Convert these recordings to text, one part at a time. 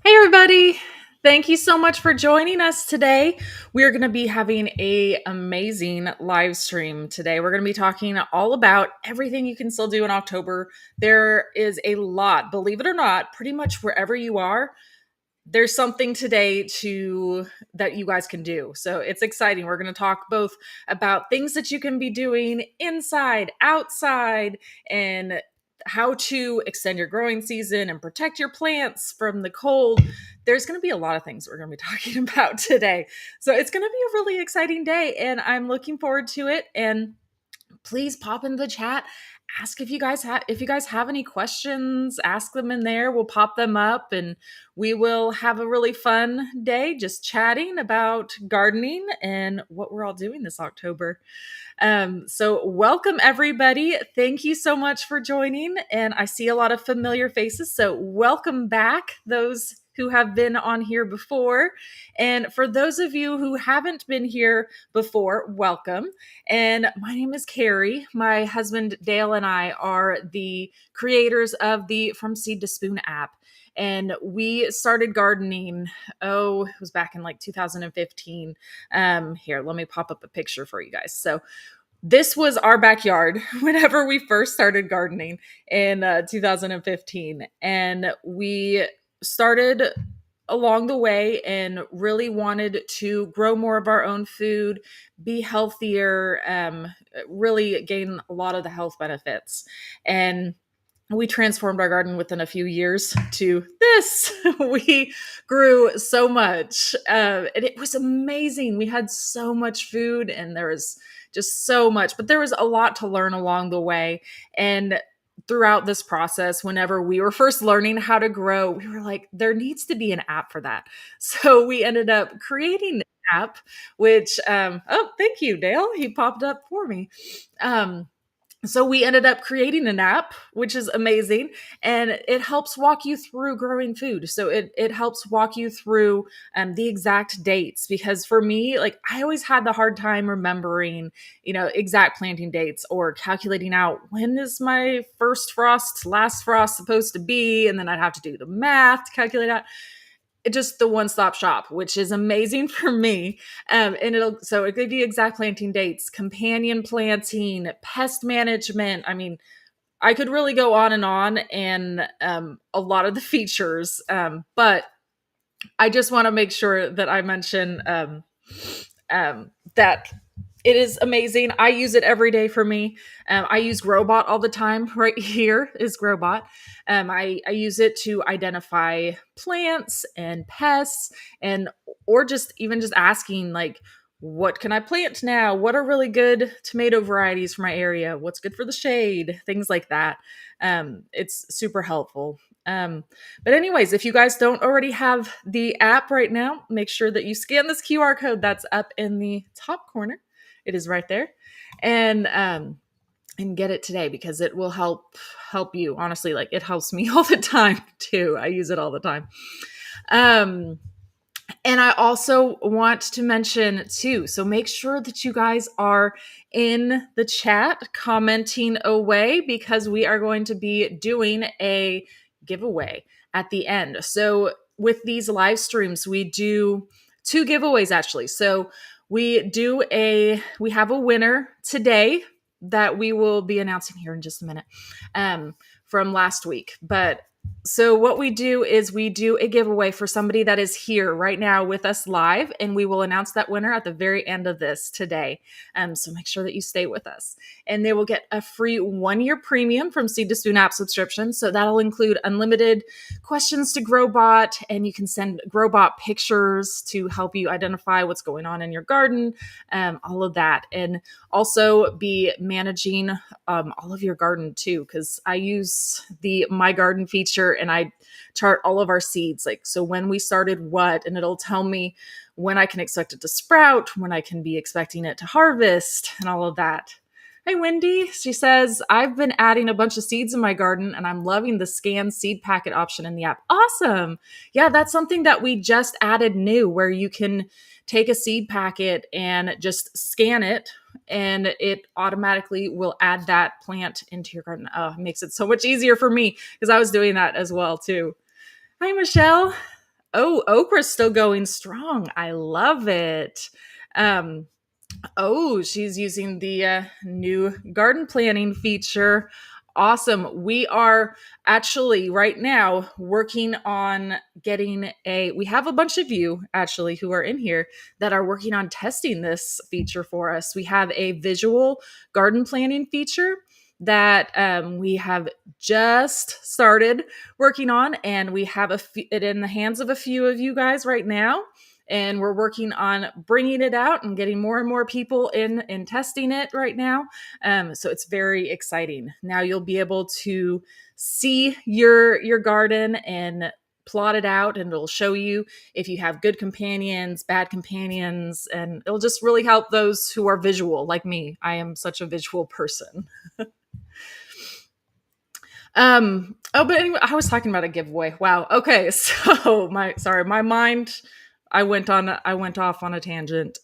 Hey, everybody. Thank you so much for joining us today. We are going to be having a amazing live stream today. We're going to be talking all about everything you can still do in October. There is a lot, believe it or not, pretty much wherever you are, there's something today to that you guys can do. So it's exciting. We're going to talk both about things that you can be doing inside, outside, and how to extend your growing season and protect your plants from the cold. There's going to be a lot of things we're going to be talking about today. So it's going to be a really exciting day and I'm looking forward to it. And please pop in the chat, ask if you guys have any questions, ask them in there. We'll pop them up and we will have a really fun day just chatting about gardening and what we're all doing this October. So welcome everybody. Thank you so much for joining. And I see a lot of familiar faces. So welcome back, those who have been on here before. And for those of you who haven't been here before, welcome. And my name is Carrie. My husband Dale and I are the creators of the From Seed to Spoon app. And we started gardening, it was back in like 2015. Here, let me pop up a picture for you guys. So this was our backyard whenever we first started gardening in 2015. And we started along the way and really wanted to grow more of our own food, be healthier, really gain a lot of the health benefits. And we transformed our garden within a few years to this. We grew so much, and it was amazing. We had so much food, and there was just so much, but there was a lot to learn along the way. And throughout this process, whenever we were first learning how to grow, we were like, there needs to be an app for that. So we ended up creating an app, which, oh, thank you, Dale. He popped up for me. So we ended up creating an app, which is amazing, and it helps walk you through growing food. So it helps walk you through the exact dates, because for me, like, I always had the hard time remembering, exact planting dates or calculating out when is my first frost, last frost supposed to be, and then I'd have to do the math to calculate out. It just the one-stop shop, which is amazing for me. And it give you exact planting dates, companion planting, pest management. I mean, I could really go on and a lot of the features. But I just want to make sure that I mention that it is amazing. I use it every day for me. I use Growbot all the time. Right here is Growbot. I use it to identify plants and pests, and or just even just asking, like, what can I plant now? What are really good tomato varieties for my area? What's good for the shade? Things like that. It's super helpful. But anyways, if you guys don't already have the app right now, make sure that you scan this QR code that's up in the top corner. It is right there, and get it today, because it will help you. Honestly, like, it helps me all the time too. I use it all the time. And I also want to mention too, so make sure that you guys are in the chat commenting away, because we are going to be doing a giveaway at the end. So with these live streams, we do two giveaways actually. So we have a winner today that we will be announcing here in just a minute, from last week. But so what we do is we do a giveaway for somebody that is here right now with us live, and we will announce that winner at the very end of this today. So make sure that you stay with us, and they will get a free 1-year premium from Seed to Spoon app subscription. So that'll include unlimited questions to Growbot, and you can send Growbot pictures to help you identify what's going on in your garden, all of that, and also be managing all of your garden too, because I use the My Garden feature and I chart all of our seeds, like, so when we started what, and it'll tell me when I can expect it to sprout, when I can be expecting it to harvest, and all of that. Hey, Wendy. She says, I've been adding a bunch of seeds in my garden and I'm loving the scan seed packet option in the app. Awesome. Yeah, that's something that we just added new, where you can take a seed packet and just scan it, and it automatically will add that plant into your garden. Oh, it makes it so much easier for me, because I was doing that as well too. Hi, Michelle. Oh, okra's still going strong. I love it. Um, Oh, she's using the new garden planning feature. Awesome. We are actually right now working on getting we have a bunch of you actually who are in here that are working on testing this feature for us. We have a visual garden planning feature that we have just started working on, and we have it in the hands of a few of you guys right now, and we're working on bringing it out and getting more and more people in and testing it right now. So it's very exciting. Now you'll be able to see your garden and plot it out, and it'll show you if you have good companions, bad companions, and it'll just really help those who are visual like me. I am such a visual person. But anyway, I was talking about a giveaway. Wow. Okay. So my mind, I went off on a tangent.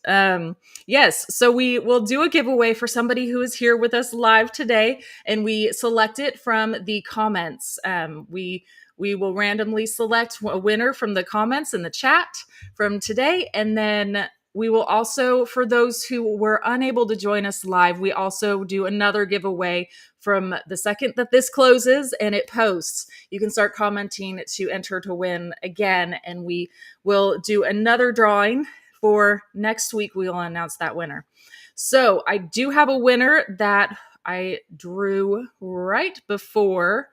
Yes. So we will do a giveaway for somebody who is here with us live today, and we select it from the comments. We will randomly select a winner from the comments in the chat from today, and then we will also, for those who were unable to join us live, we also do another giveaway from the second that this closes and it posts. You can start commenting to enter to win again, and we will do another drawing for next week. We will announce that winner. So I do have a winner that I drew right before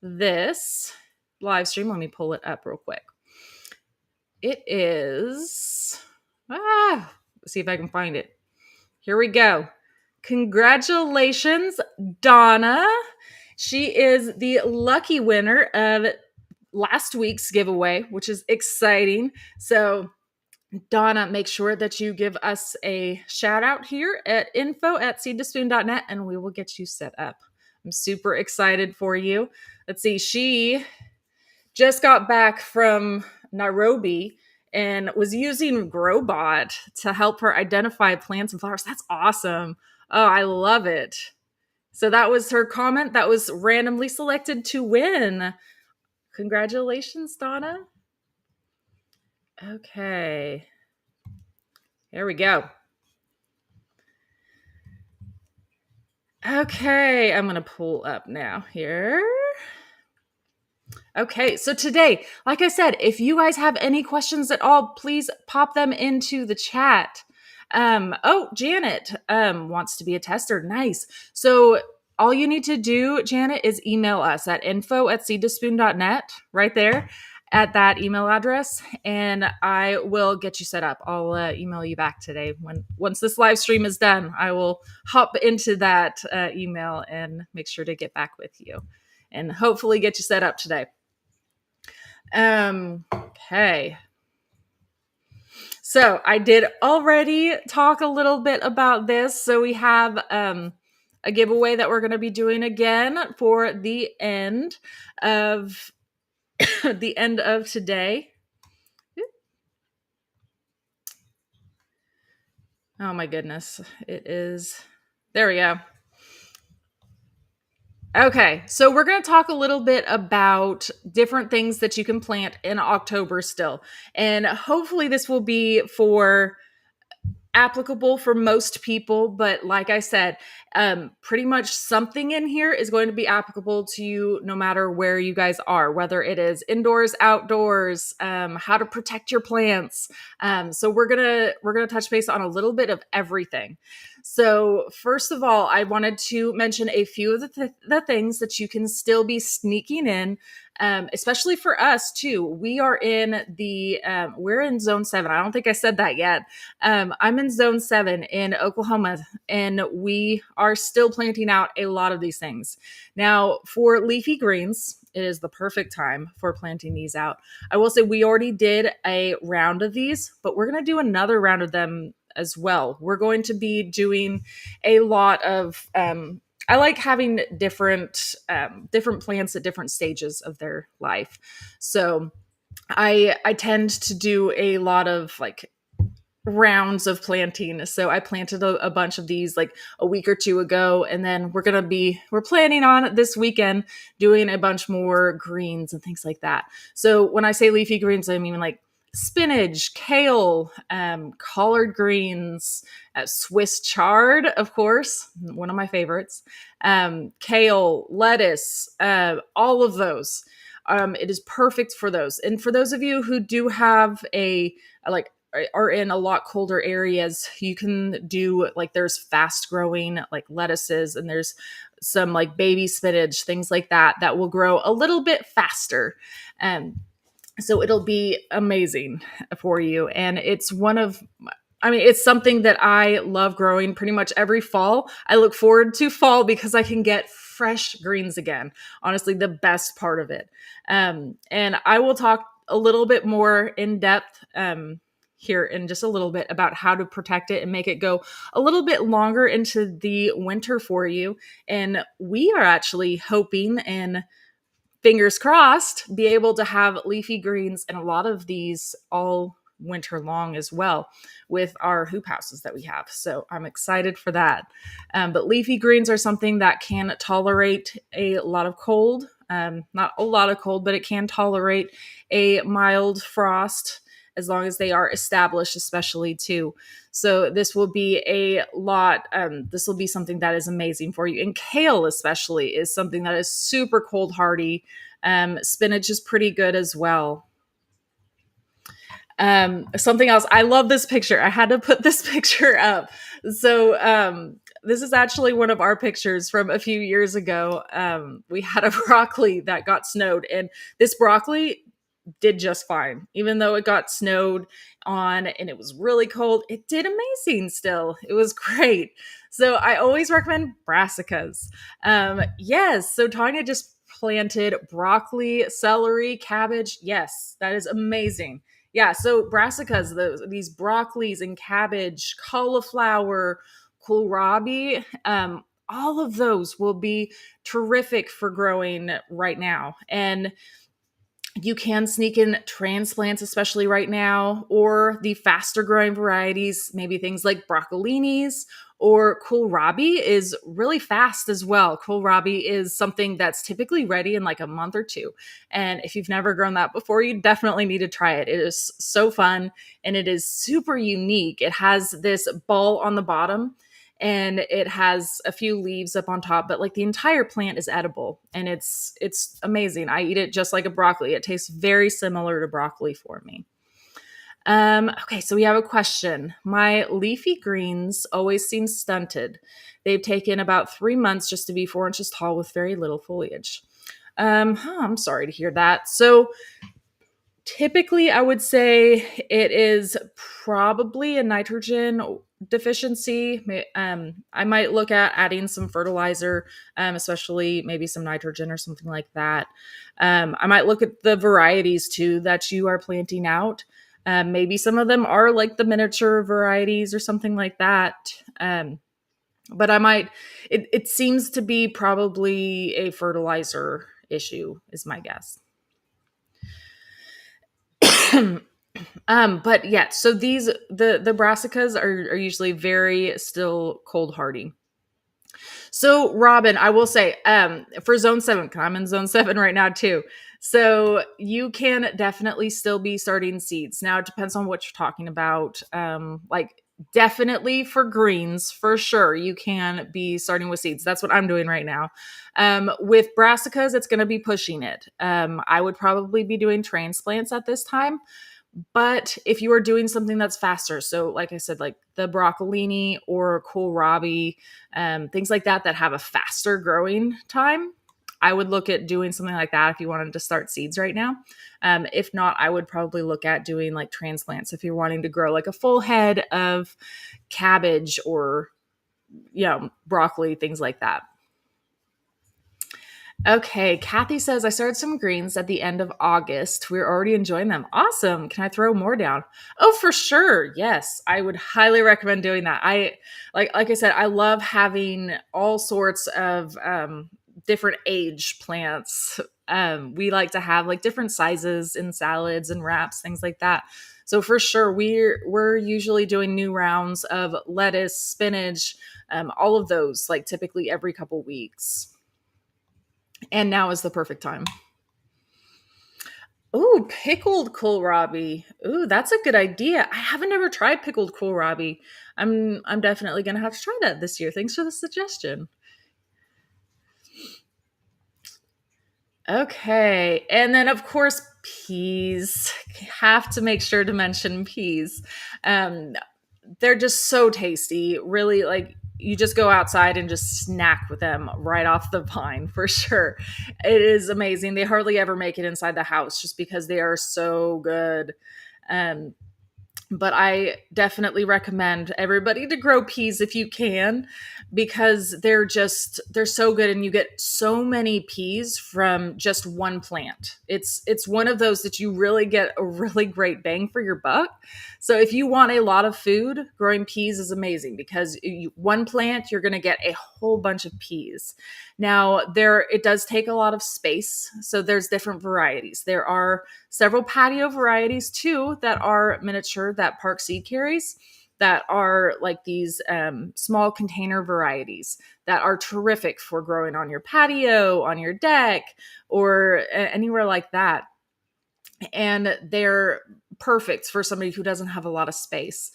this live stream. Let me pull it up real quick. It is, let's see if I can find it. Here we go. Congratulations, Donna. She is the lucky winner of last week's giveaway, which is exciting. So, Donna, make sure that you give us a shout out here at info@seedtospoon.net, and we will get you set up. I'm super excited for you. Let's see. She just got back from Nairobi and was using Growbot to help her identify plants and flowers. That's awesome. Oh, I love it. So that was her comment that was randomly selected to win. Congratulations, Donna. Okay. Here we go. Okay, I'm going to pull up now here. Okay, so today, like I said, if you guys have any questions at all, please pop them into the chat. Janet wants to be a tester. Nice. So all you need to do, Janet, is email us at info@seedtospoon.net, right there at that email address, and I will get you set up. I'll email you back today. Once this live stream is done, I will hop into that email and make sure to get back with you and hopefully get you set up today. Okay. So I did already talk a little bit about this. So we have a giveaway that we're going to be doing again for the end of the end of today. Oh my goodness. It is. There we go. Okay, so we're going to talk a little bit about different things that you can plant in October still. And hopefully this will be applicable for most people, but like I said, pretty much something in here is going to be applicable to you no matter where you guys are, whether it is indoors, outdoors, how to protect your plants. So we're gonna touch base on a little bit of everything. So first of all, I wanted to mention a few of the things that you can still be sneaking in, especially for us too. We are in we're in zone 7. I don't think I said that yet. I'm in zone 7 in Oklahoma, and we are still planting out a lot of these things. Now, for leafy greens, it is the perfect time for planting these out. I will say we already did a round of these, but we're going to do another round of them as well. We're going to be doing a lot of I like having different plants at different stages of their life. So I tend to do a lot of like rounds of planting. So I planted a bunch of these like a week or two ago, and then we're planning on this weekend doing a bunch more greens and things like that. So when I say leafy greens, I mean like spinach, kale, collard greens, Swiss chard, of course, one of my favorites, kale, lettuce, all of those. It is perfect for those. And for those of you who do have like are in a lot colder areas, you can do like there's fast growing like lettuces, and there's some like baby spinach, things like that that will grow a little bit faster. So it'll be amazing for you. And it's something that I love growing pretty much every fall. I look forward to fall because I can get fresh greens again. Honestly, the best part of it. And I will talk a little bit more in depth here in just a little bit about how to protect it and make it go a little bit longer into the winter for you. And we are actually hoping and fingers crossed, be able to have leafy greens and a lot of these all winter long as well with our hoop houses that we have. So I'm excited for that. But leafy greens are something that can tolerate a lot of cold. Not a lot of cold, but it can tolerate a mild frost as long as they are established, especially too. So this will be this will be something that is amazing for you. And kale especially is something that is super cold hardy. Spinach is pretty good as well. Something else, I love this picture. I had to put this picture up. So this is actually one of our pictures from a few years ago. We had a broccoli that got snowed, and this broccoli did just fine. Even though it got snowed on and it was really cold, it did amazing still. It was great. So I always recommend Brassicas. Yes, so Tanya just planted broccoli, celery, cabbage. Yes, that is amazing. Yeah, so Brassicas, these broccolis and cabbage, cauliflower, kohlrabi, all of those will be terrific for growing right now. And you can sneak in transplants, especially right now, or the faster growing varieties, maybe things like broccolinis or kohlrabi is really fast as well. Kohlrabi is something that's typically ready in like a month or two. And if you've never grown that before, you definitely need to try it. It is so fun and it is super unique. It has this ball on the bottom and it has a few leaves up on top, but like the entire plant is edible and it's amazing. I eat it just like a broccoli. It tastes very similar to broccoli for me. Okay, so we have a question. My leafy greens always seem stunted. They've taken about 3 months just to be 4 inches tall with very little foliage. I'm sorry to hear that. So typically, I would say it is probably a nitrogen deficiency. I might look at adding some fertilizer, especially maybe some nitrogen or something like that. I might look at the varieties too that you are planting out. Maybe some of them are like the miniature varieties or something like that. But it seems to be probably a fertilizer issue, is my guess. But yeah, so the brassicas are usually very still cold hardy. So Robin, I will say, for zone 7, 'cause I'm in zone 7 right now too. So you can definitely still be starting seeds. Now it depends on what you're talking about. Like definitely for greens, for sure, you can be starting with seeds. That's what I'm doing right now. With brassicas, it's going to be pushing it. I would probably be doing transplants at this time. But if you are doing something that's faster, so like I said, like the broccolini or kohlrabi, things like that that have a faster growing time, I would look at doing something like that if you wanted to start seeds right now. If not, I would probably look at doing like transplants if you're wanting to grow like a full head of cabbage or, broccoli, things like that. Okay, Kathy says, I started some greens at the end of August. We're already enjoying them. Awesome. Can I throw more down? Oh, for sure. Yes, I would highly recommend doing that. I like I said, I love having all sorts of different age plants. We like to have like different sizes in salads and wraps, things like that. So for sure, we're usually doing new rounds of lettuce, spinach, all of those, like typically every couple weeks. And now is the perfect time. Ooh, pickled kohlrabi. Ooh, that's a good idea. I haven't ever tried pickled kohlrabi. I'm definitely gonna have to try that this year. Thanks for the suggestion. Okay, and then of course peas. Have to make sure to mention peas. Um, they're just so tasty. Really, like you just go outside and just snack with them right off the vine for sure. It is amazing. They hardly ever make it inside the house just because they are so good. Um, but I definitely recommend everybody to grow peas if you can, because they're so good and you get so many peas from just one plant. It's one of those that you really get a really great bang for your buck. So if you want a lot of food, growing peas is amazing because one plant you're going to get a whole bunch of peas. Now, there it does take a lot of space, so there's different varieties. There are several patio varieties too that are miniature that Park Seed carries, that are like these small container varieties that are terrific for growing on your patio, on your deck, or anywhere like that. And they're perfect for somebody who doesn't have a lot of space.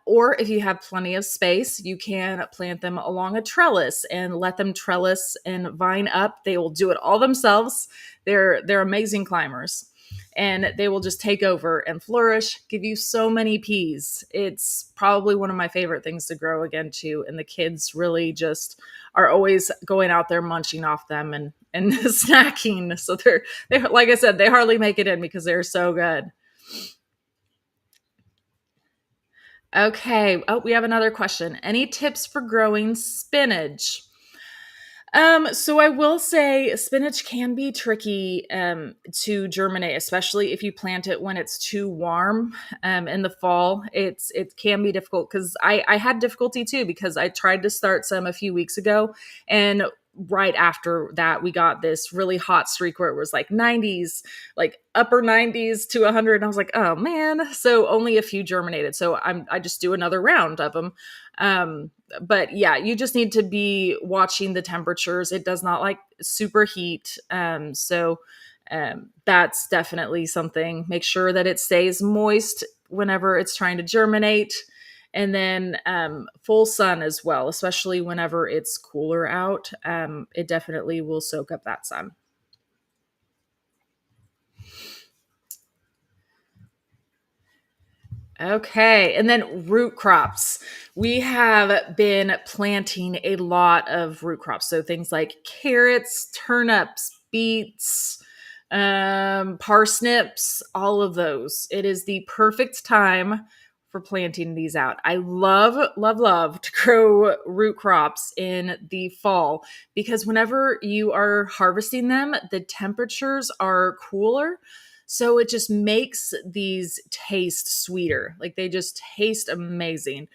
Or if you have plenty of space, you can plant them along a trellis and let them trellis and vine up. They will do it all themselves. They're amazing climbers. And they will just take over and flourish, give you so many peas. It's probably one of my favorite things to grow again too. And the kids really just are always going out there munching off them and snacking. So they like I said, they hardly make it in because they're so good. Okay. Oh, we have another question. Any tips for growing spinach? So I will say spinach can be tricky to germinate, especially if you plant it when it's too warm in the fall. It can be difficult because I had difficulty too because I tried to start some a few weeks ago, and right after that we got this really hot streak where it was like 90s, like upper 90s to 100, and I was like, oh man. So only a few germinated. So I just do another round of them. But yeah, you just need to be watching the temperatures. It does not like super heat. That's definitely something. Make sure that it stays moist whenever it's trying to germinate. And then full sun as well, especially whenever it's cooler out. It definitely will soak up that sun. Okay, and then root crops. We have been planting a lot of root crops. So things like carrots, turnips, beets, parsnips, all of those. It is the perfect time for planting these out. I love, love, love to grow root crops in the fall because whenever you are harvesting them, the temperatures are cooler. So it just makes these taste sweeter. Like they just taste amazing.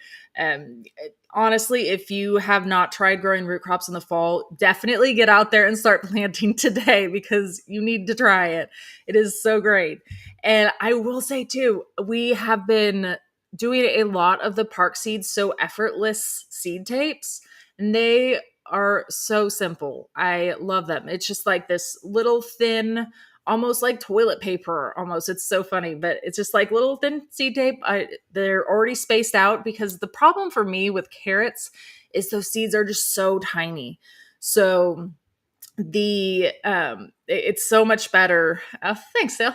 Honestly, if you have not tried growing root crops in the fall, definitely get out there and start planting today because you need to try it. It is so great. And I will say too, we have been doing a lot of the Park Seeds So Effortless seed tapes, and they are so simple. I love them. It's just like this little thin, almost like toilet paper almost. It's so funny, but it's just like little thin seed tape. They're already spaced out because the problem for me with carrots is those seeds are just so tiny. So it's so much better. Oh, thanks, Phil.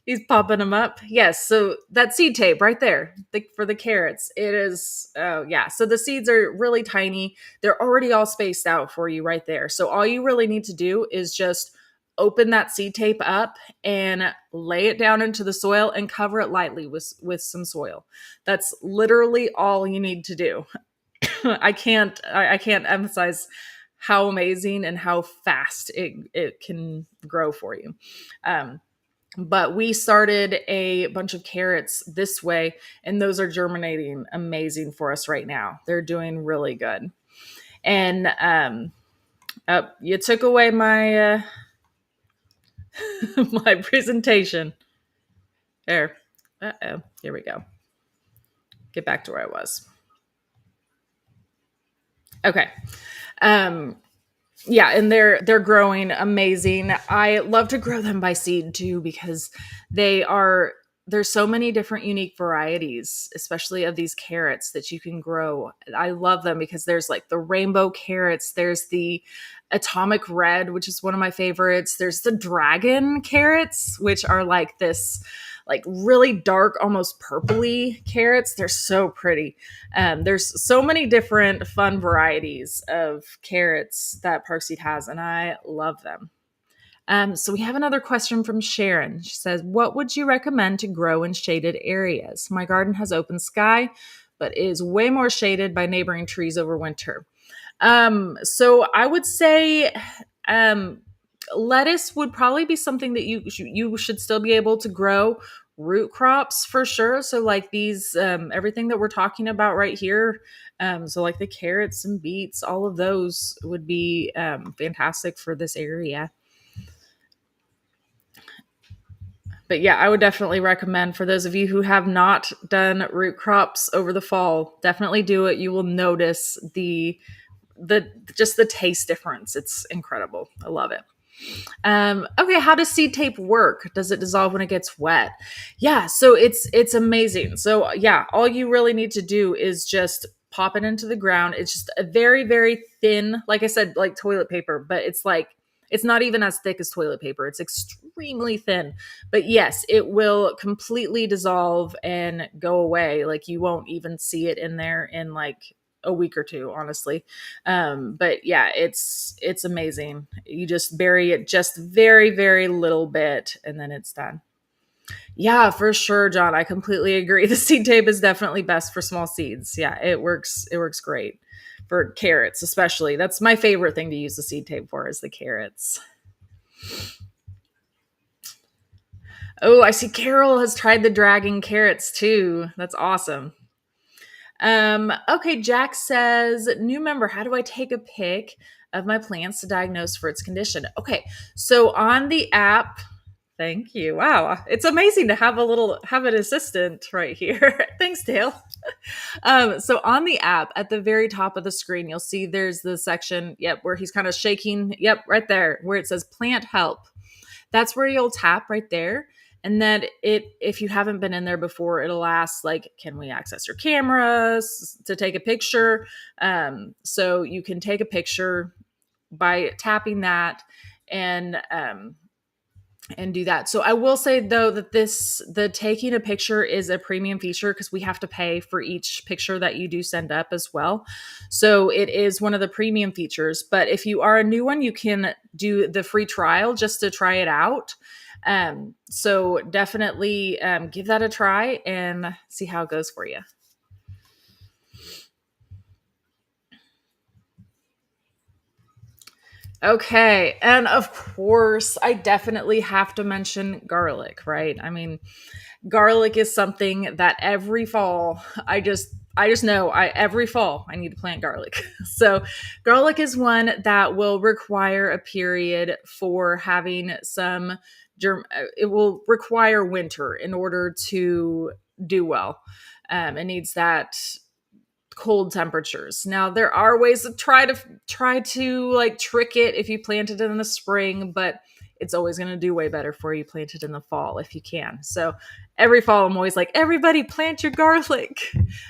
He's popping them up. Yes, so that seed tape right there for the carrots. It is, oh yeah. So the seeds are really tiny. They're already all spaced out for you right there. So all you really need to do is just open that seed tape up and lay it down into the soil and cover it lightly with some soil. That's literally all you need to do. I can't emphasize how amazing and how fast it can grow for you. But we started a bunch of carrots this way, and those are germinating amazing for us right now. They're doing really good. And Oh, you took away my my presentation. There. Uh-oh. Here we go. Get back to where I was. Okay. Um yeah, and they're growing amazing. I love to grow them by seed too because they are there's so many different unique varieties, especially of these carrots that you can grow. I love them because there's like the rainbow carrots, there's the atomic red, which is one of my favorites. There's the dragon carrots, which are like this like really dark, almost purpley carrots. They're so pretty. There's so many different fun varieties of carrots that Parkseed has, and I love them. So we have another question from Sharon. She says, "What would you recommend to grow in shaded areas? My garden has open sky, but is way more shaded by neighboring trees over winter." So I would say um, lettuce would probably be something that you should still be able to grow. Root crops for sure. So like these, everything that we're talking about right here. So like the carrots and beets, all of those would be fantastic for this area. But yeah, I would definitely recommend for those of you who have not done root crops over the fall, definitely do it. You will notice the just the taste difference. It's incredible. I love it. Okay, how does seed tape work? Does it dissolve when it gets wet? Yeah, so it's amazing. So yeah, all you really need to do is just pop it into the ground. It's just a very, very thin, like I said, like toilet paper, but it's like it's not even as thick as toilet paper. It's extremely thin. But yes, it will completely dissolve and go away. Like you won't even see it in there in like a week or two, honestly. But yeah, it's amazing. You just bury it just very, very little bit and then it's done. Yeah, for sure, John. I completely agree. The seed tape is definitely best for small seeds. Yeah, it works great for carrots, especially. That's my favorite thing to use the seed tape for is the carrots. Oh, I see Carol has tried the dragon carrots too. That's awesome. Okay, Jack says, new member, how do I take a pic of my plants to diagnose for its condition? Okay, so on the app, thank you. Wow, it's amazing to have an assistant right here. Thanks, Dale. So on the app, at the very top of the screen, you'll see there's the section, yep, where he's kind of shaking. Yep, right there, where it says plant help. That's where you'll tap right there. And then if you haven't been in there before, it'll ask like, can we access your cameras to take a picture? So you can take a picture by tapping that and and do that. So I will say though that the taking a picture is a premium feature because we have to pay for each picture that you do send up as well. So it is one of the premium features. But if you are a new one, you can do the free trial just to try it out. So definitely give that a try and see how it goes for you. Okay. And of course, I definitely have to mention garlic, right? I mean, garlic is something that every fall I just know I every fall I need to plant garlic. So garlic is one that will require a period for having some it will require winter in order to do well. It needs that cold temperatures. Now there are ways to try to like trick it if you plant it in the spring, but it's always going to do way better for you plant it in the fall if you can. So every fall I'm always like, everybody plant your garlic.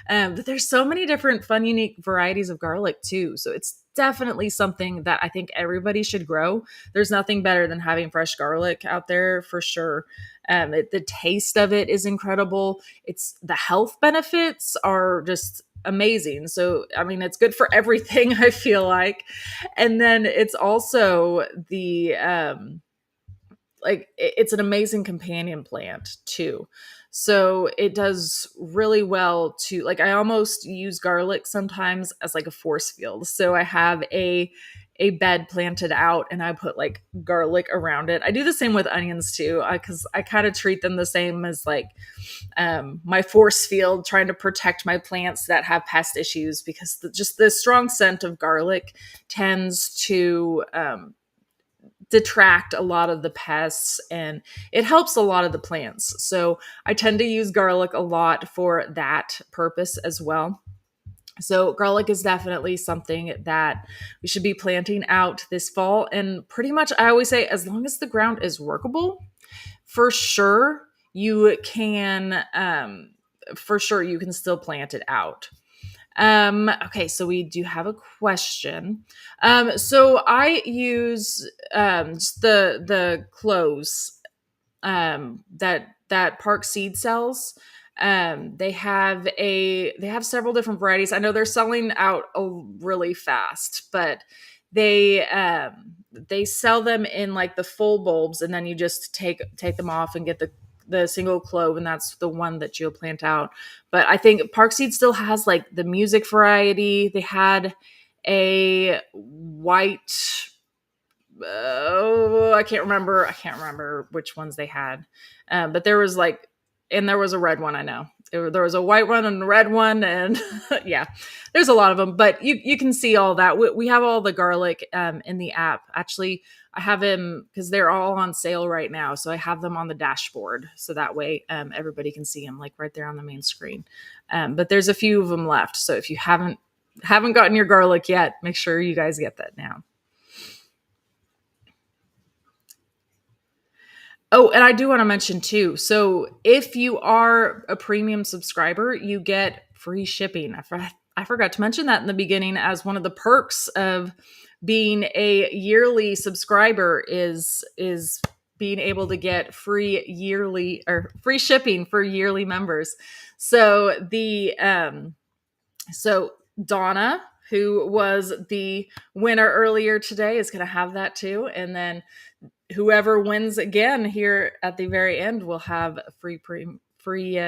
But there's so many different fun, unique varieties of garlic too. So it's definitely something that I think everybody should grow. There's nothing better than having fresh garlic out there for sure. The taste of it is incredible. It's the health benefits are just amazing. So, I mean, it's good for everything, I feel like. And then it's also it's an amazing companion plant too. So it does really well to like I almost use garlic sometimes as like a force field. So I have a bed planted out and I put like garlic around it. I do the same with onions too, because I kind of treat them the same as like my force field, trying to protect my plants that have pest issues, because just the strong scent of garlic tends to detract a lot of the pests, and it helps a lot of the plants. So I tend to use garlic a lot for that purpose as well. So garlic is definitely something that we should be planting out this fall. And pretty much I always say, as long as the ground is workable, for sure you can you can still plant it out. Okay, so we do have a question. So I use just the cloves that Park Seed sells. They have several different varieties. I know they're selling out really fast, but they sell them in like the full bulbs, and then you just take them off and get the single clove, and that's the one that you'll plant out. But I think Park Seed still has like the music variety. They had a white, I can't remember. I can't remember which ones they had. But there was like, and there was a red one. I know there was a white one and a red one, and yeah, there's a lot of them. But you can see all that. We have all the garlic in the app. Actually, I have them because they're all on sale right now. So I have them on the dashboard, so that way everybody can see them, like right there on the main screen. But there's a few of them left. So if you haven't gotten your garlic yet, make sure you guys get that now. Oh, and I do want to mention too. So if you are a premium subscriber, you get free shipping. I forgot to mention that in the beginning, as one of the perks of being a yearly subscriber is being able to get free yearly or free shipping for yearly members. So so Donna, who was the winner earlier today, is going to have that too, and then whoever wins again here at the very end will have free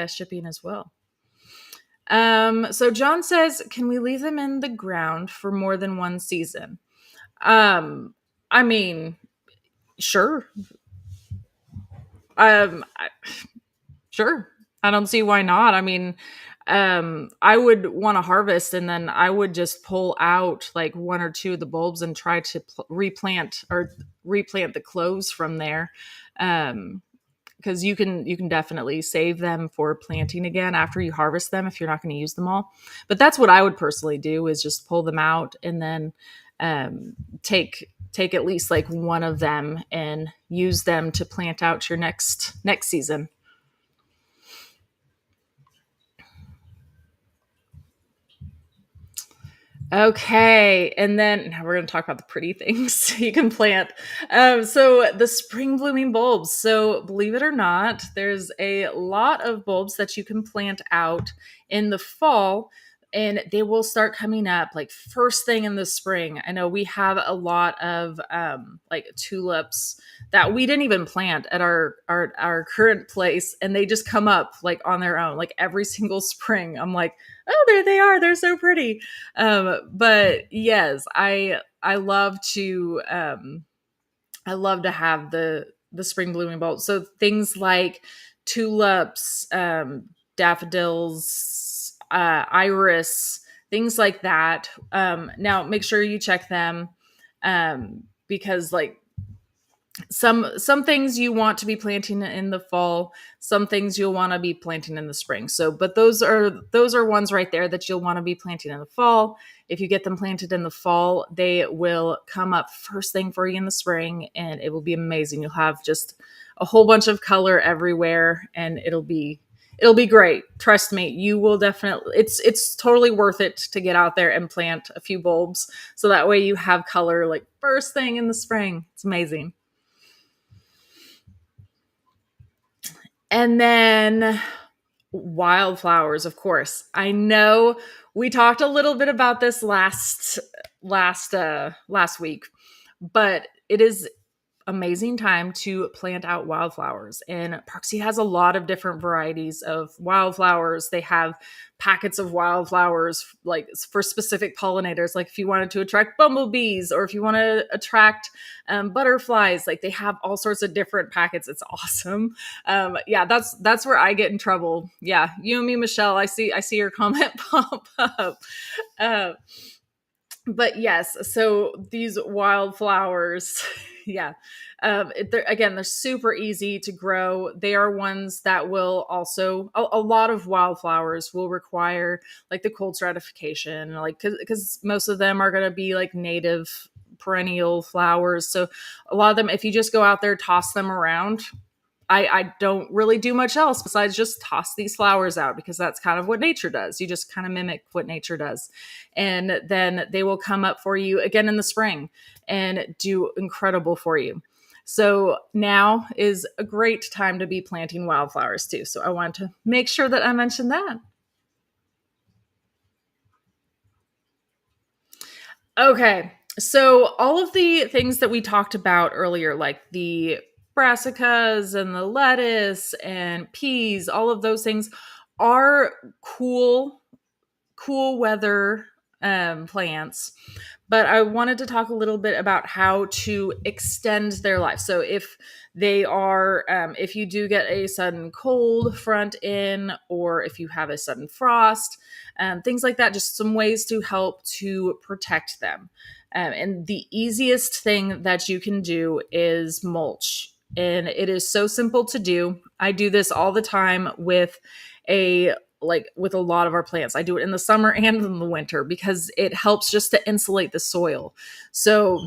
shipping as well. So John says, can we leave them in the ground for more than one season? I mean, sure. I, sure. I don't see why not. I mean, I would want to harvest, and then I would just pull out like one or two of the bulbs and try to replant the cloves from there. Because you can definitely save them for planting again after you harvest them if you're not going to use them all. But that's what I would personally do, is just pull them out and then take at least like one of them and use them to plant out your next season. Okay, and then now we're going to talk about the pretty things you can plant. So the spring blooming bulbs. So believe it or not, there's a lot of bulbs that you can plant out in the fall, and they will start coming up like first thing in the spring. I know we have a lot of like tulips that we didn't even plant at our current place, and they just come up like on their own, like every single spring. I'm like, oh, there they are. They're so pretty. But yes, I love to have the spring blooming bulbs. So things like tulips, daffodils, iris, things like that. Now make sure you check them, because like some things you want to be planting in the fall, some things you'll want to be planting in the spring. So but those are ones right there that you'll want to be planting in the fall. If you get them planted in the fall, they will come up first thing for you in the spring, and it will be amazing. You'll have just a whole bunch of color everywhere, and it'll be great. Trust me, you will definitely, it's totally worth it to get out there and plant a few bulbs, so that way you have color like first thing in the spring. It's amazing. And then wildflowers, of course. I know we talked a little bit about this last week, but it is amazing time to plant out wildflowers. And Parksy has a lot of different varieties of wildflowers. They have packets of wildflowers like for specific pollinators, like if you wanted to attract bumblebees or if you want to attract butterflies, like they have all sorts of different packets. It's awesome. Yeah, that's where I get in trouble. Yeah, you and me, Michelle. I see your comment pop up. Uh, but yes, so these wildflowers, yeah, they're super easy to grow. They are ones that will also a lot of wildflowers will require like the cold stratification, like because most of them are going to be like native perennial flowers. So a lot of them, if you just go out there, toss them around, I don't really do much else besides just toss these flowers out because that's kind of what nature does. You just kind of mimic what nature does. And then they will come up for you again in the spring and do incredible for you. So now is a great time to be planting wildflowers too. So I want to make sure that I mentioned that. Okay. So all of the things that we talked about earlier, like the brassicas and the lettuce and peas, all of those things are cool weather plants. But I wanted to talk a little bit about how to extend their life. So if you do get a sudden cold front in, or if you have a sudden frost, things like that, just some ways to help to protect them. And the easiest thing that you can do is mulch. And it is so simple to do. I do this all the time a with a lot of our plants. I do it in the summer and in the winter because it helps just to insulate the soil. So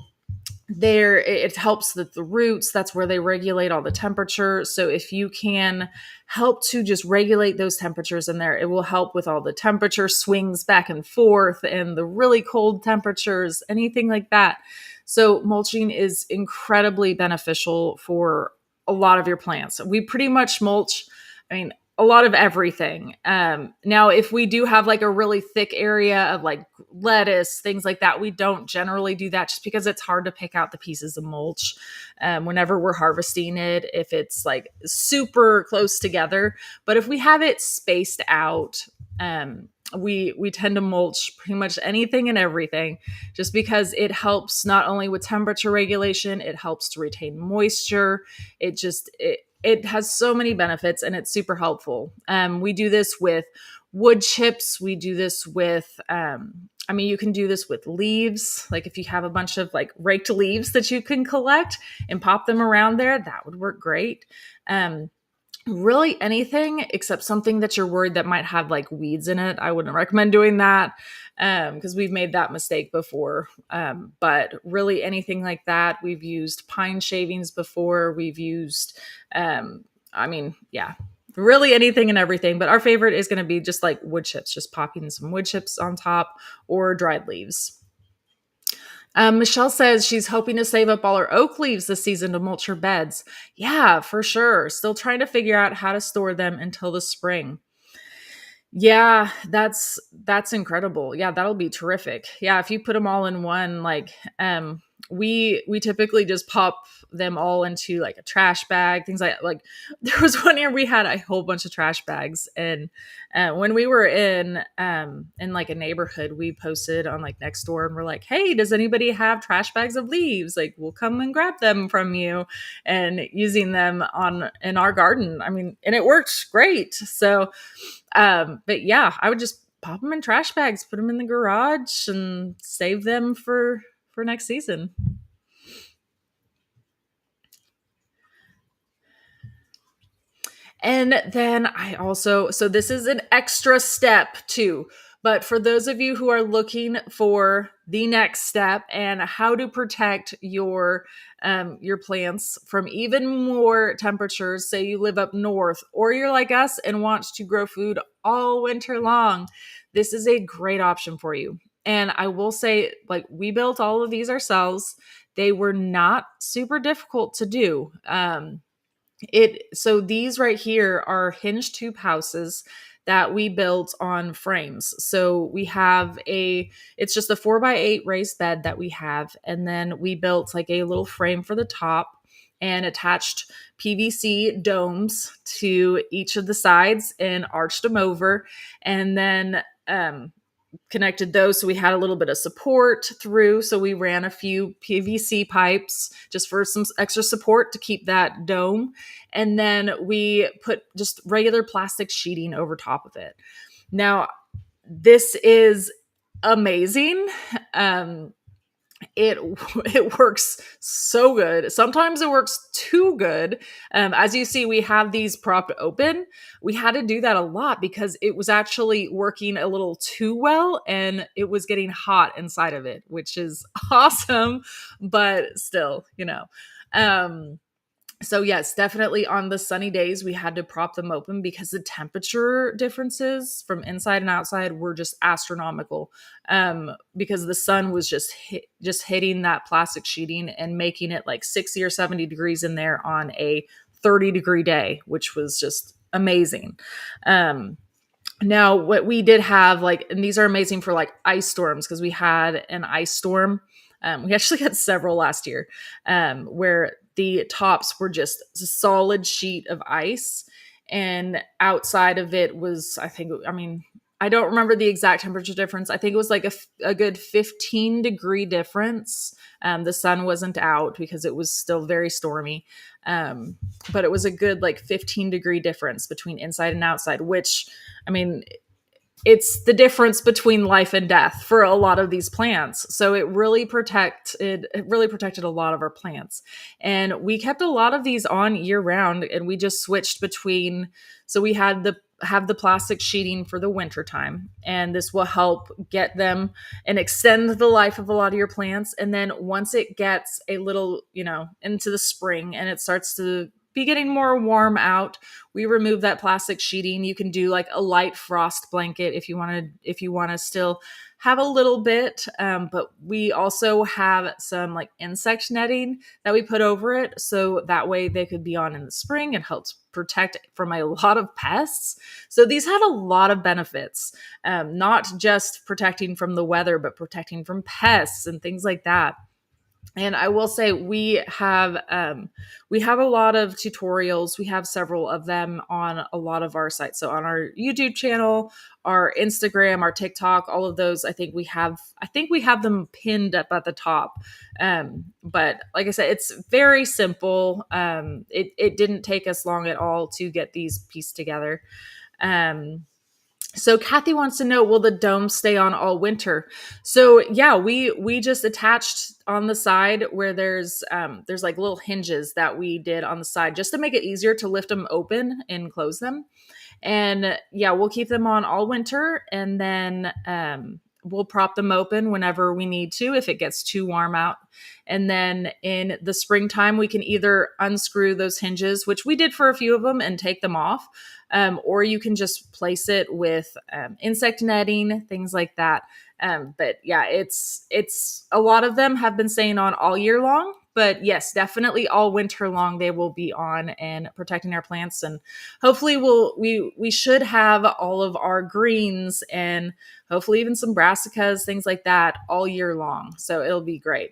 it helps the roots, that's where they regulate all the temperature. So if you can help to just regulate those temperatures in there, it will help with all the temperature swings back and forth and the really cold temperatures, anything like that. So mulching is incredibly beneficial for a lot of your plants. We pretty much mulch, I mean, a lot of everything. Now, if we do have like a really thick area of like lettuce, things like that, we don't generally do that just because it's hard to pick out the pieces of mulch whenever we're harvesting it, if it's like super close together. But if we have it spaced out, we tend to mulch pretty much anything and everything just because it helps not only with temperature regulation, it helps to retain moisture. It has so many benefits and it's super helpful. We do this with wood chips. We do this with, you can do this with leaves. Like if you have a bunch of like raked leaves that you can collect and pop them around there, that would work great. Really anything except something that you're worried that might have like weeds in it. I wouldn't recommend doing that because we've made that mistake before. But really anything like that. We've used pine shavings before. We've used, really anything and everything. But our favorite is going to be just like wood chips, just popping some wood chips on top or dried leaves. Michelle says she's hoping to save up all her oak leaves this season to mulch her beds. Yeah, for sure. Still trying to figure out how to store them until the spring. Yeah, that's incredible. Yeah, that'll be terrific. Yeah, if you put them all in one, like we typically just pop them all into like a trash bag, things like there was one year we had a whole bunch of trash bags, and when we were in like a neighborhood, we posted on like next door and we're like, hey, does anybody have trash bags of leaves? Like we'll come and grab them from you, and using them in our garden. I mean, and it worked great. So but yeah, I would just pop them in trash bags, put them in the garage and save them for next season. And then so this is an extra step too. But for those of you who are looking for the next step and how to protect your plants from even more temperatures, say you live up north or you're like us and want to grow food all winter long, this is a great option for you. And I will say, like, we built all of these ourselves. They were not super difficult to do. So these right here are hinge tube houses that we built on frames. So we have it's just a 4x8 raised bed that we have. And then we built like a little frame for the top. and attached PVC domes to each of the sides and arched them over, and then connected those so we had a little bit of support through. So we ran a few PVC pipes just for some extra support to keep that dome. And then we put just regular plastic sheeting over top of it. Now, this is amazing. It it works so good. Sometimes it works too good. As you see, we have these propped open. We had to do that a lot because it was actually working a little too well, and it was getting hot inside of it, which is awesome, but still, so yes, definitely on the sunny days we had to prop them open because the temperature differences from inside and outside were just astronomical. Because the sun was just hitting that plastic sheeting and making it like 60 or 70 degrees in there on a 30-degree day, which was just amazing. Now, what we did have, like, and these are amazing for like ice storms because we had an ice storm. We actually had several last year, where the tops were just a solid sheet of ice, and outside of it was, I don't remember the exact temperature difference. I think it was like a good 15-degree difference. The sun wasn't out because it was still very stormy. But it was a good like 15-degree difference between inside and outside, which, I mean, it's the difference between life and death for a lot of these plants. So it really protected a lot of our plants. And we kept a lot of these on year round, and we just switched between, so we had have the plastic sheeting for the winter time, and this will help get them and extend the life of a lot of your plants. And then once it gets a little, into the spring and it starts to be getting more warm out, we remove that plastic sheeting. You can do like a light frost blanket if you want to still have a little bit. But we also have some like insect netting that we put over it, so that way they could be on in the spring. It helps protect from a lot of pests. So these had a lot of benefits, not just protecting from the weather, but protecting from pests and things like that. And I will say we have a lot of tutorials. We have several of them on a lot of our sites. So on our YouTube channel, our Instagram, our TikTok, all of those, I think we have them pinned up at the top. But like I said, it's very simple. It didn't take us long at all to get these pieced together. So Kathy wants to know, will the dome stay on all winter? So yeah, we just attached on the side where there's like little hinges that we did on the side just to make it easier to lift them open and close them. And yeah, we'll keep them on all winter, and then we'll prop them open whenever we need to if it gets too warm out. And then in the springtime, we can either unscrew those hinges, which we did for a few of them, and take them off. Or you can just place it with insect netting, things like that. But yeah, it's a lot of them have been staying on all year long. But yes, definitely all winter long they will be on and protecting our plants. And hopefully we should have all of our greens and hopefully even some brassicas, things like that, all year long. So it'll be great.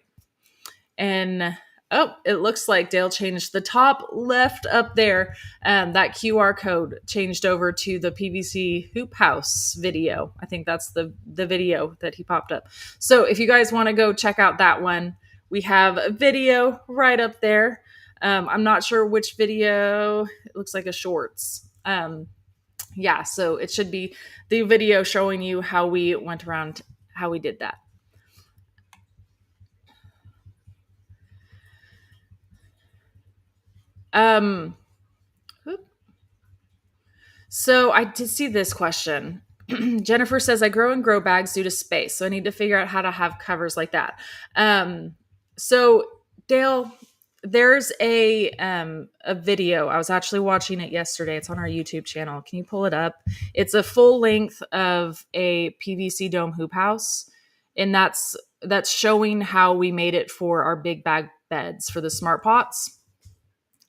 And oh, it looks like Dale changed the top left up there. That QR code changed over to the PVC hoop house video. I think that's the video that he popped up. So if you guys want to go check out that one, we have a video right up there. I'm not sure which video. It looks like a shorts. Yeah, so it should be the video showing you how we went around, how we did that. So I did see this question. Jennifer says, I grow in grow bags due to space, so I need to figure out how to have covers like that. So Dale, there's a video. I was actually watching it yesterday. It's on our YouTube channel. Can you pull it up? It's a full length of a PVC dome hoop house, and that's showing how we made it for our big bag beds for the smart pots.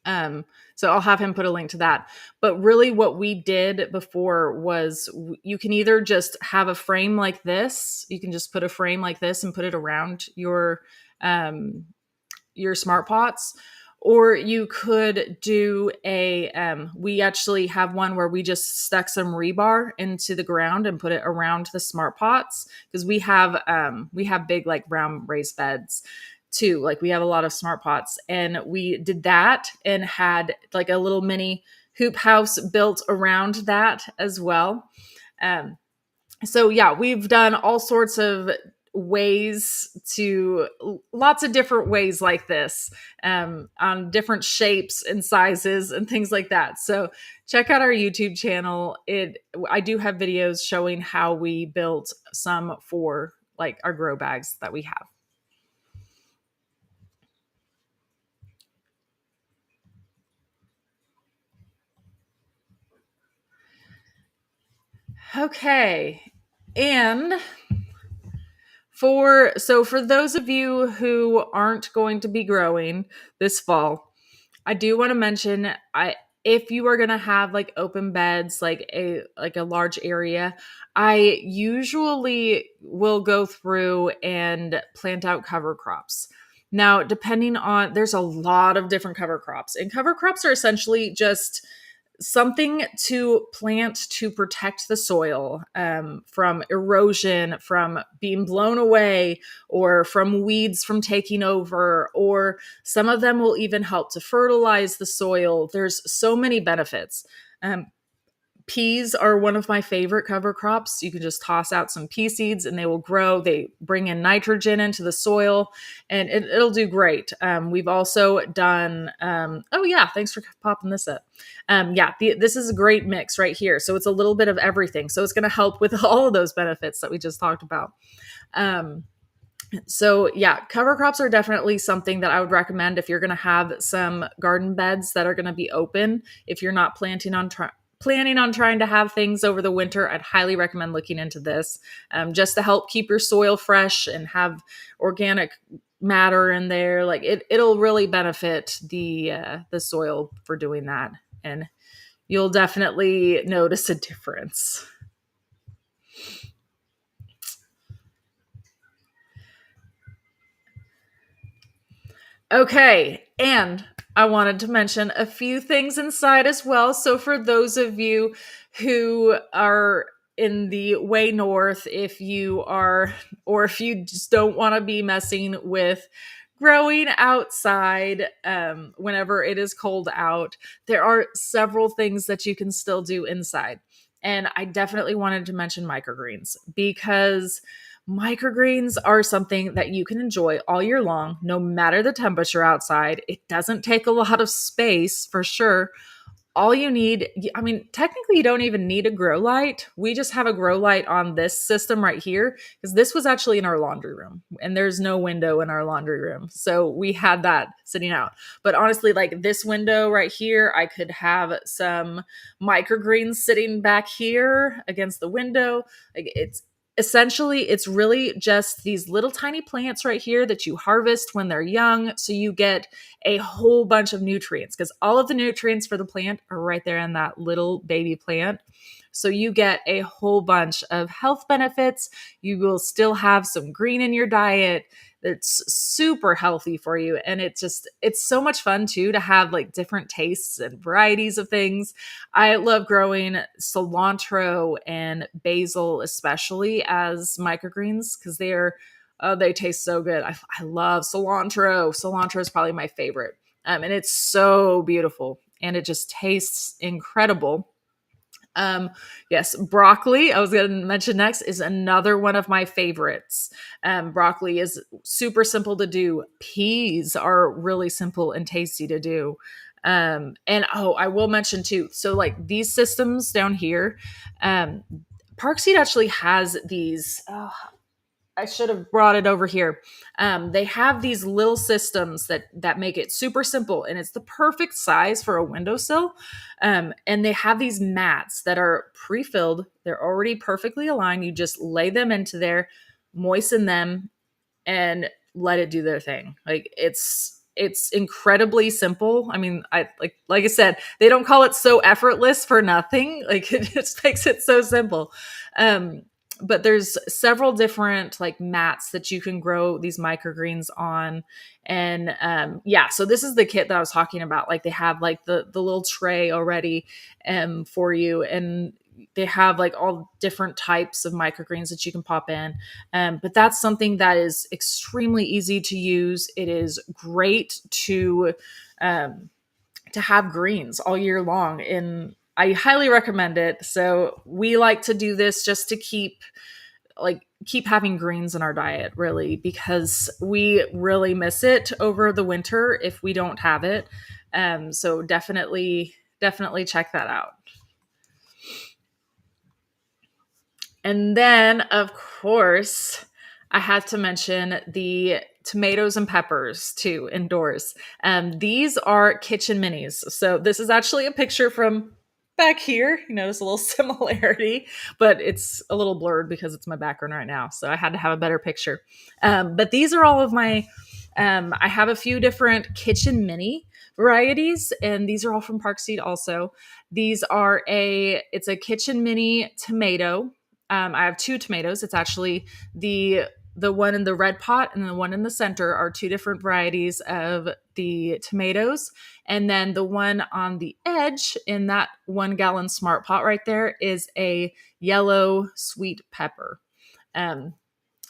So I'll have him put a link to that. But really what we did before was you can either just have a frame like this. You can just put a frame like this and put it around your smart pots, Or you could do we actually have one where we just stuck some rebar into the ground and put it around the smart pots, because we have big like round raised beds too. Like we have a lot of smart pots, and we did that and had like a little mini hoop house built around that as well. Um, so yeah, we've done all sorts of ways to lots of different ways like this, on different shapes and sizes and things like that. So check out our YouTube channel. I do have videos showing how we built some for like our grow bags that we have. Okay. And for those of you who aren't going to be growing this fall, I do want to mention, I if you are going to have like open beds, like a large area, I usually will go through and plant out cover crops. Now, depending on there's a lot of different cover crops, and cover crops are essentially just something to plant to protect the soil, from erosion, from being blown away, or from weeds from taking over, or some of them will even help to fertilize the soil. There's so many benefits. Um, Peas are one of my favorite cover crops. You can just toss out some pea seeds and they will grow. They bring in nitrogen into the soil, and it'll do great. We've also done, oh, yeah, thanks for popping this up. Yeah, this is a great mix right here. So it's a little bit of everything. So it's going to help with all of those benefits that we just talked about. So yeah, cover crops are definitely something that I would recommend if you're going to have some garden beds that are going to be open. If you're not planning on trying to have things over the winter, I'd highly recommend looking into this, just to help keep your soil fresh and have organic matter in there. Like it'll really benefit the soil for doing that, and you'll definitely notice a difference. Okay, and I wanted to mention a few things inside as well. So, for those of you who are in the way north, if you are, or if you just don't want to be messing with growing outside, whenever it is cold out, there are several things that you can still do inside. And I definitely wanted to mention microgreens, because microgreens are something that you can enjoy all year long, no matter the temperature outside. It doesn't take a lot of space for sure. All you need, I mean, technically, you don't even need a grow light. We just have a grow light on this system right here, because this was actually in our laundry room and there's no window in our laundry room. So we had that sitting out. But honestly, like this window right here, I could have some microgreens sitting back here against the window. Like it's really just these little tiny plants right here that you harvest when they're young. So you get a whole bunch of nutrients, because all of the nutrients for the plant are right there in that little baby plant. So you get a whole bunch of health benefits. You will still have some green in your diet. It's super healthy for you. And it's so much fun too to have like different tastes and varieties of things. I love growing cilantro and basil, especially as microgreens, because they taste so good. I love cilantro. Cilantro is probably my favorite. And it's so beautiful and it just tastes incredible. Um, yes, broccoli, I was going to mention next, is another one of my favorites. Broccoli is super simple to do. Peas are really simple and tasty to do. And oh, I will mention too. So, like these systems down here, um, Parkseed actually has these. Oh, I should have brought it over here. They have these little systems that make it super simple, and it's the perfect size for a windowsill. And they have these mats that are pre-filled. They're already perfectly aligned. You just lay them into there, moisten them, and let it do their thing. Like it's incredibly simple. I mean, like I said, they don't call it so effortless for nothing. Like it just makes it so simple. Um, but there's several different like mats that you can grow these microgreens on. And yeah, so this is the kit that I was talking about. Like they have like the little tray already for you, and they have like all different types of microgreens that you can pop in. But that's something that is extremely easy to use. It is great um, to have greens all year long, and I highly recommend it. So we like to do this just to keep having greens in our diet, really, because we really miss it over the winter if we don't have it. So definitely check that out. And then, of course, I have to mention the tomatoes and peppers too indoors. These are kitchen minis. So this is actually a picture from back here. You notice a little similarity, but it's a little blurred because it's my background right now. So I had to have a better picture. But these are all of my. I have a few different kitchen mini varieties, and these are all from Park Seed. Also, it's a kitchen mini tomato. I have two tomatoes. It's actually the one in the red pot and the one in the center are two different varieties of the tomatoes. And then the one on the edge in that 1 gallon smart pot right there is a yellow sweet pepper. Um,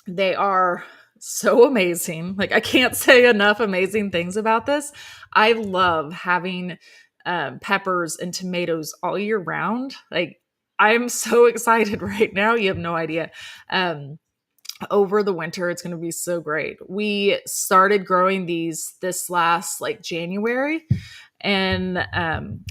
they are so amazing. Like I can't say enough amazing things about this. I love having peppers and tomatoes all year round. Like I'm so excited right now. You have no idea. Over the winter, it's going to be so great. We started growing these this last like January, and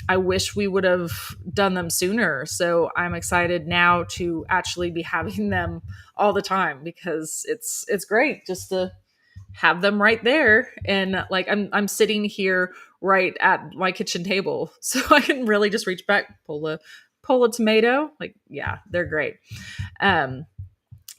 I wish we would have done them sooner. So I'm excited now to actually be having them all the time because it's great just to have them right there. And like I'm sitting here right at my kitchen table, so I can really just reach back, pull a tomato. Like yeah, they're great. Um,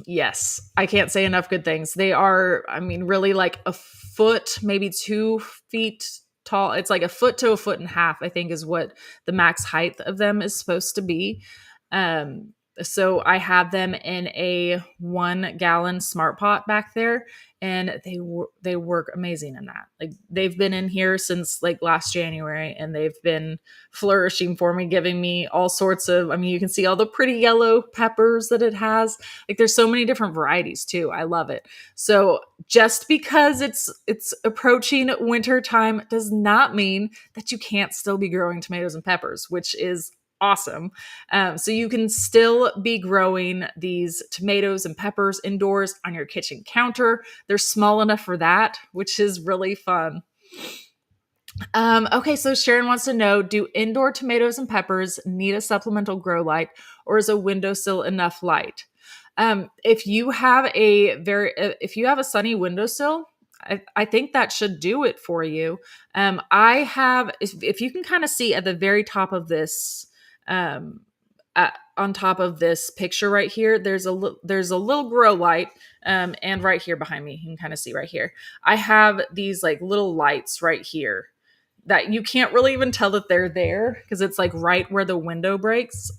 Yes, I can't say enough good things. They are, I mean, really like a foot, maybe 2 feet tall. It's like a foot to a foot and a half, I think, is what the max height of them is supposed to be. Um, so I have them in a 1 gallon smart pot back there, and they work amazing in that. Like they've been in here since like last January, and they've been flourishing for me, giving me all sorts of. I mean, you can see all the pretty yellow peppers that it has. Like there's so many different varieties too. I love it. So just because it's approaching winter time does not mean that you can't still be growing tomatoes and peppers, which is awesome. So you can still be growing these tomatoes and peppers indoors on your kitchen counter. They're small enough for that, which is really fun. Okay, so Sharon wants to know, do indoor tomatoes and peppers need a supplemental grow light, or is a windowsill enough light? If you have a sunny windowsill, I think that should do it for you. If you can kind of see at the very top of this, um, on top of this picture right here, there's a little grow light, and right here behind me, you can kind of see right here. I have these like little lights right here that you can't really even tell that they're there because it's like right where the window breaks,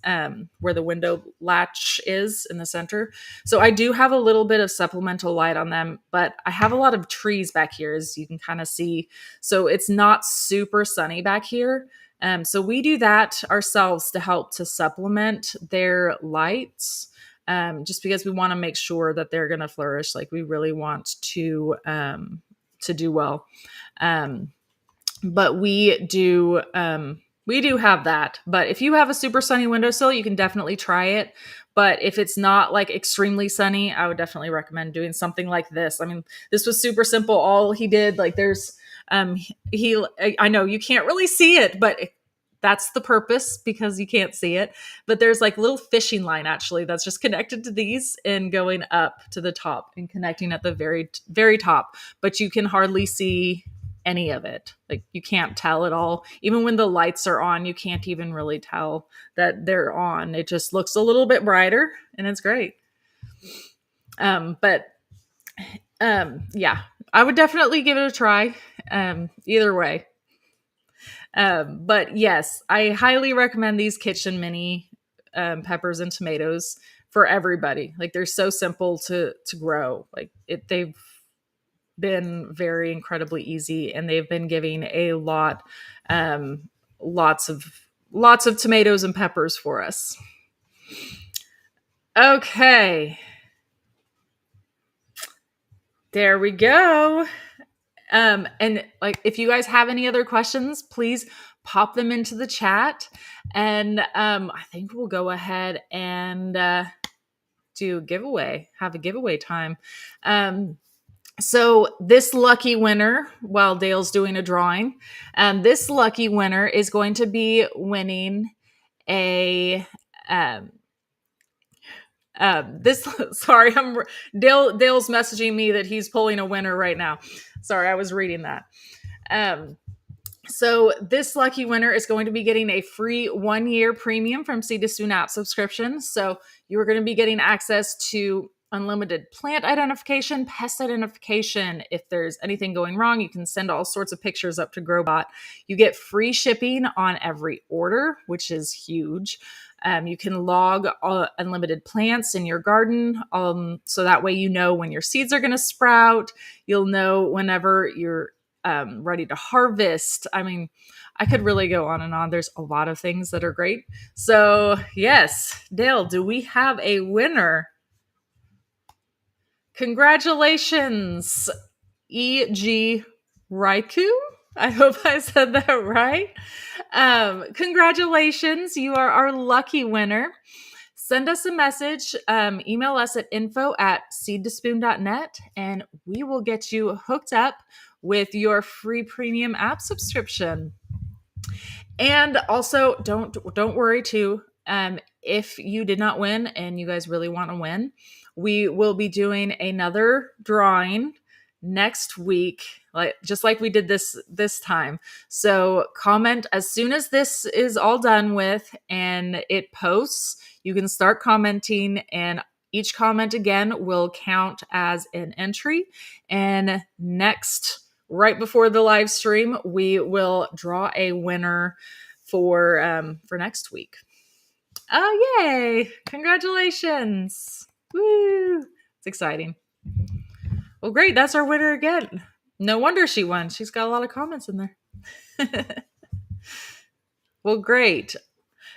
where the window latch is in the center. So I do have a little bit of supplemental light on them, but I have a lot of trees back here, as you can kind of see. So it's not super sunny back here. So we do that ourselves to help to supplement their lights, just because we want to make sure that they're going to flourish. Like we really want to do well. But we do have that. But if you have a super sunny windowsill, you can definitely try it. But if it's not like extremely sunny, I would definitely recommend doing something like this. I mean, this was super simple. All he did, like there's I know you can't really see it, but that's the purpose because you can't see it. But there's like little fishing line actually that's just connected to these and going up to the top and connecting at the very, very top. But you can hardly see any of it. Like you can't tell at all. Even when the lights are on, you can't even really tell that they're on. It just looks a little bit brighter and it's great. But yeah, I would definitely give it a try. Either way. But yes, I highly recommend these kitchen mini peppers and tomatoes for everybody. Like they're so simple to grow. Like they've been very incredibly easy, and they've been giving a lot, um, lots of lots of tomatoes and peppers for us. Okay, there we go. And like, if you guys have any other questions, please pop them into the chat, and I think we'll go ahead and have a giveaway time. Um, So this lucky winner, while Dale's doing a drawing, this lucky winner is going to be winning a um, this. Sorry, Dale's messaging me that he's pulling a winner right now. Sorry, I was reading that. Um, so this lucky winner is going to be getting a free 1-year premium from Seed to Spoon app subscription. So you are going to be getting access to unlimited plant identification, pest identification. If there's anything going wrong, you can send all sorts of pictures up to Growbot. You get free shipping on every order, which is huge. You can log unlimited plants in your garden, so that way you know when your seeds are going to sprout. You'll know whenever you're ready to harvest. I mean, I could really go on and on. There's a lot of things that are great. So, yes, Dale, do we have a winner? Congratulations, E.G. Raiku. I hope I said that right. Congratulations, you are our lucky winner. Send us a message, email us at info@seedtospoon.net, and we will get you hooked up with your free premium app subscription. And also, don't worry too. If you did not win and you guys really want to win, we will be doing another drawing next week, just like we did this time. So comment as soon as this is all done with and it posts. You can start commenting, and each comment again will count as an entry. And right before the live stream, we will draw a winner for next week. Oh, yay! Congratulations! Woo! It's exciting. Well, great. That's our winner again. No wonder she won. She's got a lot of comments in there. Well, great.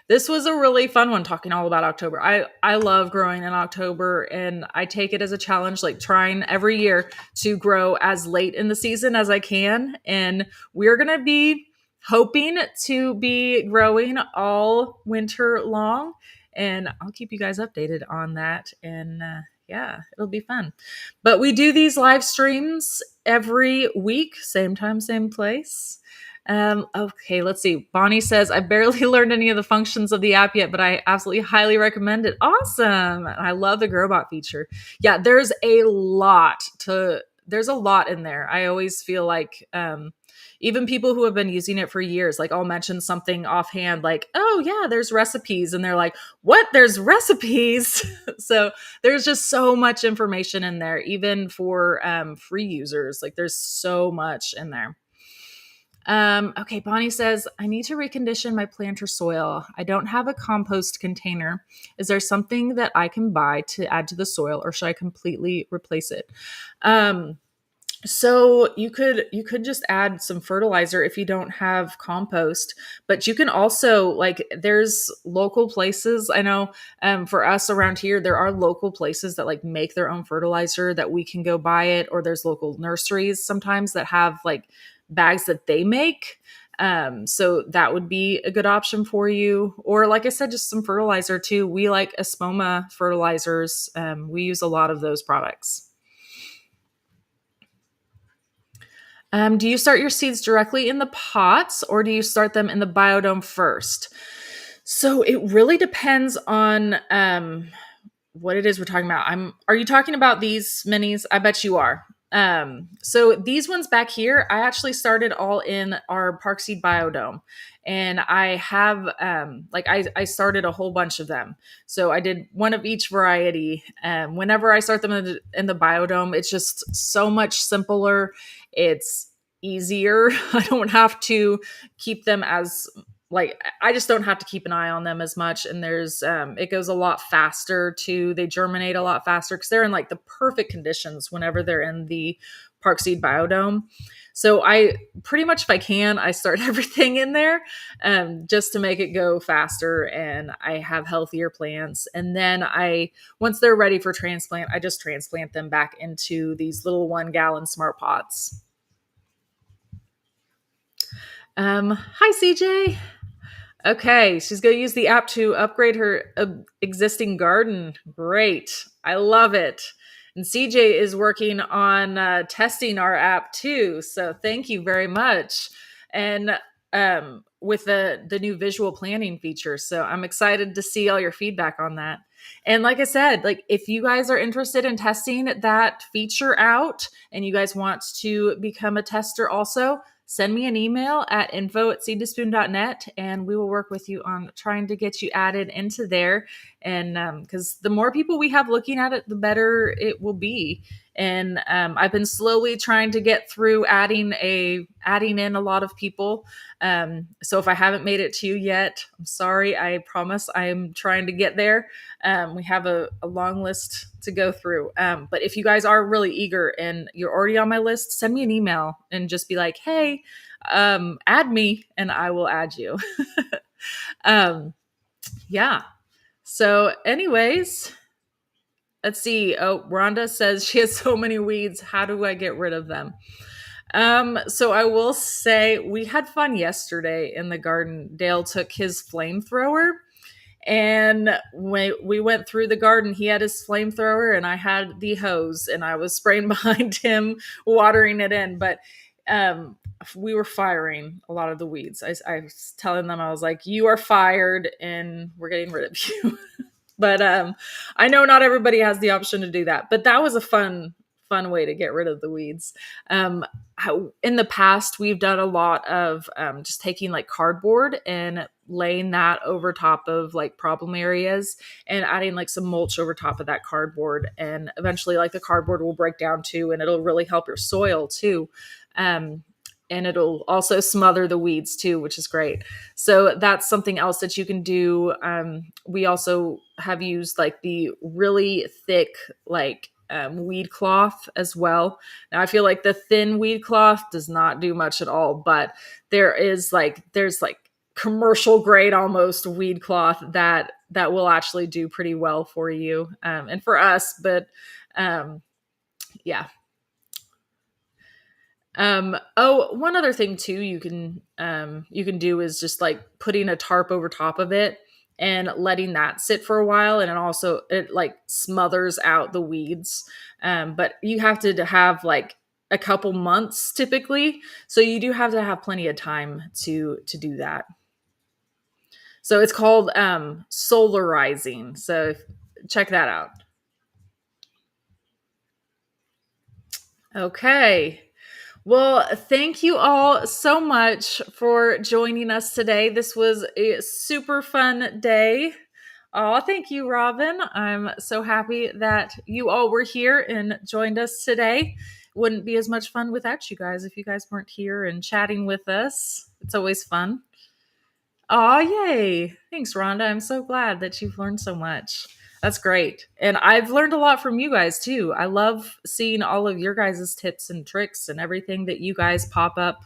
This was a really fun one, talking all about October. I love growing in October, and I take it as a challenge, like trying every year to grow as late in the season as I can. And we're going to be hoping to be growing all winter long, and I'll keep you guys updated on that. And yeah, it'll be fun. But we do these live streams every week, same time, same place. Okay, let's see. Bonnie says, I barely learned any of the functions of the app yet, but I absolutely highly recommend it. Awesome. I love the Growbot feature. Yeah, there's a lot in there. I always feel like, even people who have been using it for years, like I'll mention something offhand, like, oh yeah, there's recipes. And they're like, what? There's recipes? So there's just so much information in there, even for free users. Like there's so much in there. Okay, Bonnie says, I need to recondition my planter soil. I don't have a compost container. Is there something that I can buy to add to the soil, or should I completely replace it? So you could just add some fertilizer if you don't have compost, but you can also, like, there's local places. I know for us around here, there are local places that like make their own fertilizer that we can go buy it, or there's local nurseries sometimes that have like bags that they make. So that would be a good option for you. Or like I said, just some fertilizer too. We like Espoma fertilizers. We use a lot of those products. Do you start your seeds directly in the pots, or do you start them in the biodome first? So it really depends on what it is we're talking about. Are you talking about these minis? I bet you are. So these ones back here, I actually started all in our Park Seed biodome, and I have, I started a whole bunch of them. So I did one of each variety. Whenever I start them in the biodome, it's just so much simpler. It's easier. I don't have to keep them as like I just don't have to keep an eye on them as much. And there's it goes a lot faster too. They germinate a lot faster because they're in like the perfect conditions whenever they're in the park seed biodome. So I pretty much, if I can, I start everything in there just to make it go faster and I have healthier plants. And then once they're ready for transplant, I just transplant them back into these little 1 gallon smart pots. Hi CJ. Okay, she's going to use the app to upgrade her existing garden. Great. I love it. And CJ is working on testing our app too. So thank you very much. And with the new visual planning feature. So I'm excited to see all your feedback on that. And like I said, like if you guys are interested in testing that feature out and you guys want to become a tester also, send me an email at info@seedtospoon.net and we will work with you on trying to get you added into there. And because the more people we have looking at it, the better it will be. And I've been slowly trying to get through adding in a lot of people. So if I haven't made it to you yet, I'm sorry. I promise I am trying to get there. We have a long list to go through. But if you guys are really eager and you're already on my list, send me an email and just be like, hey, add me and I will add you. Yeah. So anyways, let's see. Oh, Rhonda says she has so many weeds. How do I get rid of them? So I will say we had fun yesterday in the garden. Dale took his flamethrower and when we went through the garden, he had his flamethrower and I had the hose and I was spraying behind him, watering it in. But we were firing a lot of the weeds. I was telling them, I was like, you are fired and we're getting rid of you. But I know not everybody has the option to do that. But that was a fun way to get rid of the weeds. In the past, we've done a lot of just taking like cardboard and laying that over top of like problem areas and adding like some mulch over top of that cardboard. And eventually like the cardboard will break down too, and it'll really help your soil too. And it'll also smother the weeds too, which is great. So that's something else that you can do. We also have used like the really thick, like weed cloth as well. Now I feel like the thin weed cloth does not do much at all, but there's like commercial grade almost weed cloth that will actually do pretty well for you and for us. But yeah. One other thing too you can do is just like putting a tarp over top of it and letting that sit for a while, and it like smothers out the weeds. But you have to have like a couple months typically, so you do have to have plenty of time to do that. So it's called solarizing. So check that out. Okay. Well, thank you all so much for joining us today. This was a super fun day. Oh, thank you, Robin. I'm so happy that you all were here and joined us today. Wouldn't be as much fun without you guys if you guys weren't here and chatting with us. It's always fun. Oh, yay. Thanks, Rhonda. I'm so glad that you've learned so much. That's great. And I've learned a lot from you guys too. I love seeing all of your guys' tips and tricks and everything that you guys pop up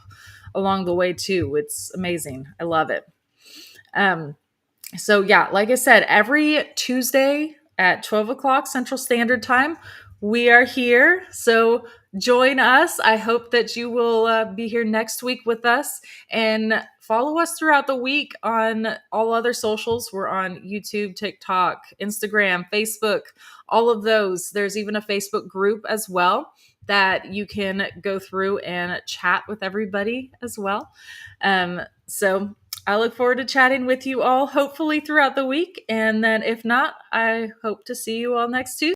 along the way too. It's amazing. I love it. So yeah, like I said, every Tuesday at 12 o'clock Central Standard Time, we are here. So join us. I hope that you will be here next week with us and follow us throughout the week on all other socials. We're on YouTube, TikTok, Instagram, Facebook, all of those. There's even a Facebook group as well that you can go through and chat with everybody as well. So I look forward to chatting with you all, hopefully throughout the week. And then if not, I hope to see you all next Tuesday.